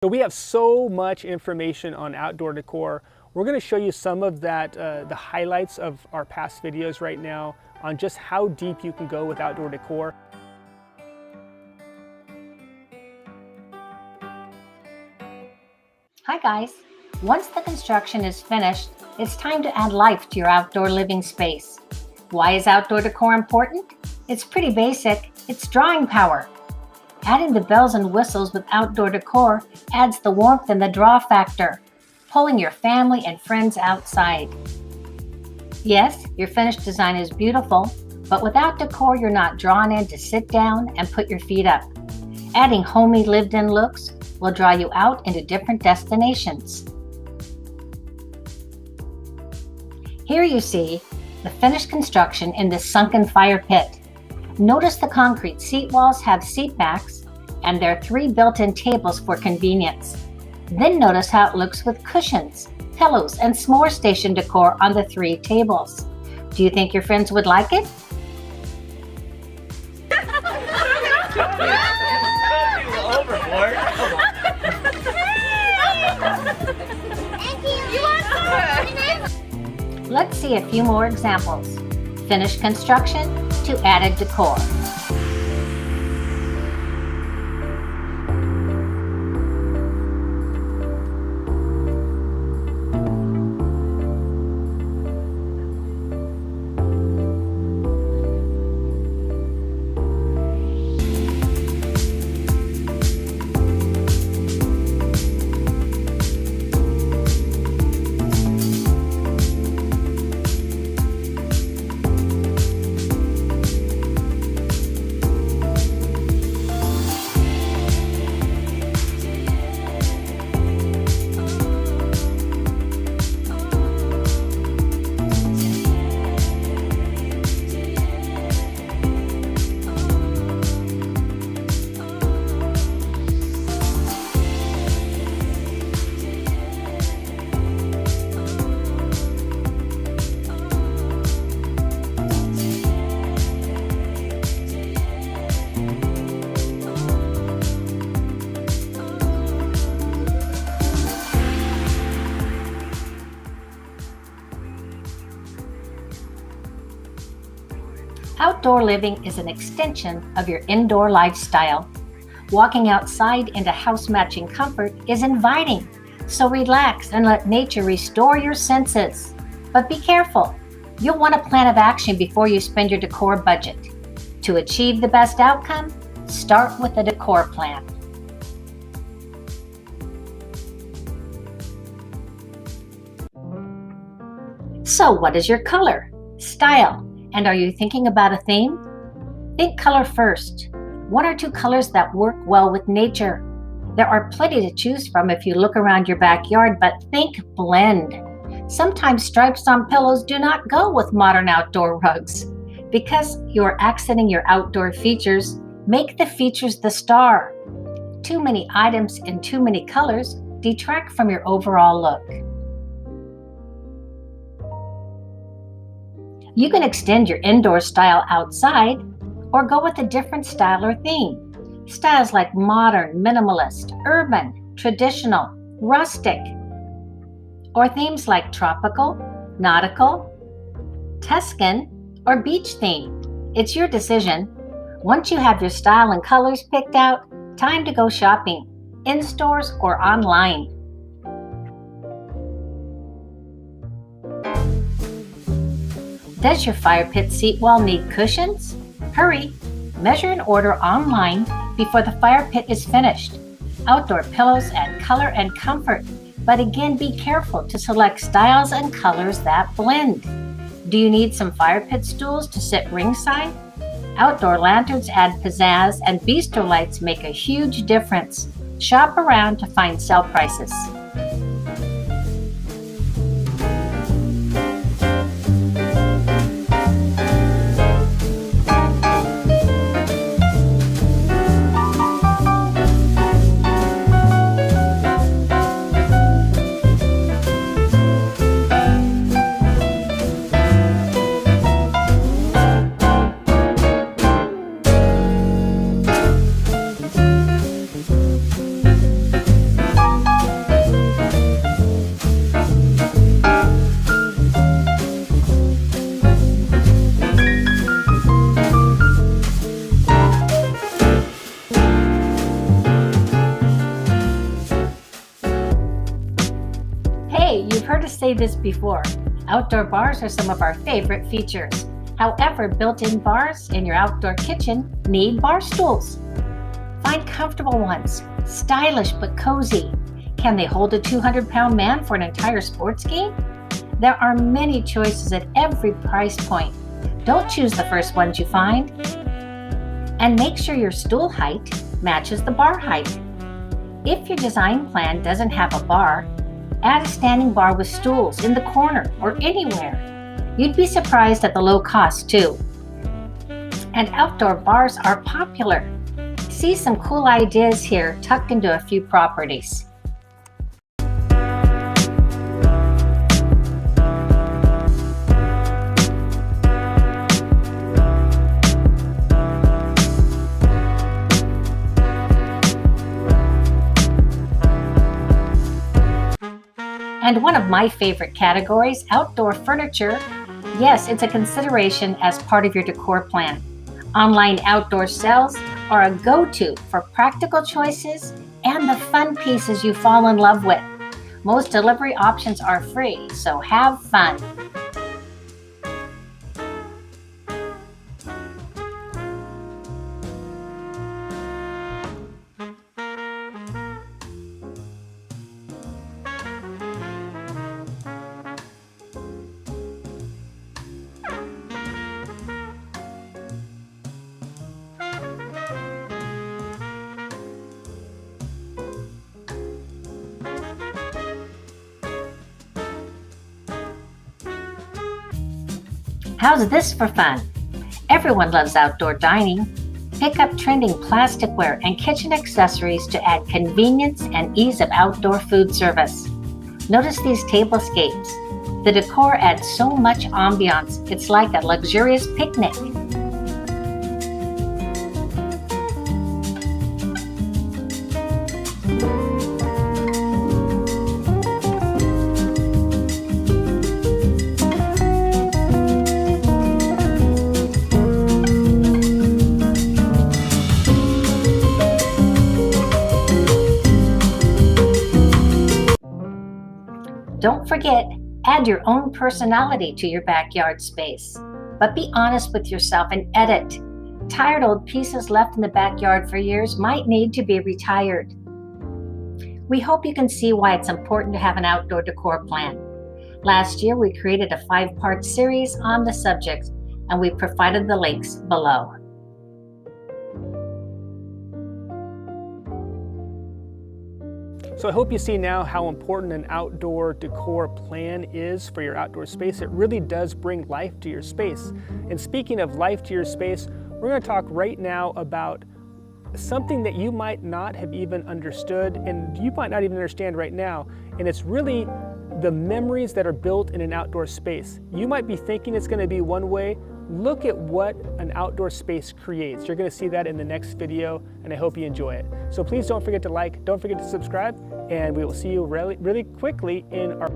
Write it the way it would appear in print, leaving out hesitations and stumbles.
So we have so much information on outdoor decor. We're going to show you some of that, the highlights of our past videos right now on just how deep you can go with outdoor decor. Hi guys! Once the construction is finished, it's time to add life to your outdoor living space. Why is outdoor decor important? It's pretty basic. It's drawing power. Adding the bells and whistles with outdoor decor adds the warmth and the draw factor, pulling your family and friends outside. Yes, your finished design is beautiful, but without decor, you're not drawn in to sit down and put your feet up. Adding homey lived-in looks will draw you out into different destinations. Here you see the finished construction in this sunken fire pit. Notice the concrete seat walls have seat backs, and there are 3 built-in tables for convenience. Then notice how it looks with cushions, pillows, and s'more station decor on the 3 tables. Do you think your friends would like it? Let's see a few more examples. Finished construction to added decor. Outdoor living is an extension of your indoor lifestyle. Walking outside into house-matching comfort is inviting, so relax and let nature restore your senses. But be careful. You'll want a plan of action before you spend your decor budget. To achieve the best outcome, start with a decor plan. So what is your color, style, and are you thinking about a theme? Think color first. 1 or 2 colors that work well with nature. There are plenty to choose from if you look around your backyard, but think blend. Sometimes stripes on pillows do not go with modern outdoor rugs. Because you're accenting your outdoor features, make the features the star. Too many items in too many colors detract from your overall look. You can extend your indoor style outside or go with a different style or theme. Styles like modern, minimalist, urban, traditional, rustic, or themes like tropical, nautical, Tuscan, or beach theme. It's your decision. Once you have your style and colors picked out, time to go shopping, in stores or online. Does your fire pit seat wall need cushions? Hurry! Measure and order online before the fire pit is finished. Outdoor pillows add color and comfort, but again be careful to select styles and colors that blend. Do you need some fire pit stools to sit ringside? Outdoor lanterns add pizzazz, and bistro lights make a huge difference. Shop around to find sale prices. heard us say this before. Outdoor bars are some of our favorite features. However, built-in bars in your outdoor kitchen need bar stools. Find comfortable ones, stylish but cozy. Can they hold a 200-pound man for an entire sports game? There are many choices at every price point. Don't choose the first ones you find. And make sure your stool height matches the bar height. If your design plan doesn't have a bar, add a standing bar with stools in the corner or anywhere. You'd be surprised at the low cost too. And outdoor bars are popular. See some cool ideas here tucked into a few properties. And one of my favorite categories, outdoor furniture. Yes, it's a consideration as part of your decor plan. Online outdoor sales are a go-to for practical choices and the fun pieces you fall in love with. Most delivery options are free, so have fun. How's this for fun? Everyone loves outdoor dining. Pick up trending plasticware and kitchen accessories to add convenience and ease of outdoor food service. Notice these tablescapes. The decor adds so much ambiance, it's like a luxurious picnic. Don't forget, add your own personality to your backyard space. But be honest with yourself and edit. Tired old pieces left in the backyard for years might need to be retired. We hope you can see why it's important to have an outdoor decor plan. Last year, we created a 5-part series on the subject, and we provided the links below. So I hope you see now how important an outdoor decor plan is for your outdoor space. It really does bring life to your space. And speaking of life to your space, we're going to talk right now about something that you might not have even understood and you might not even understand right now. And it's really the memories that are built in an outdoor space. You might be thinking it's going to be one way. Look at what an outdoor space creates. You're going to see that in the next video, and I hope you enjoy it. So please don't forget to like, don't forget to subscribe, and we will see you really quickly in our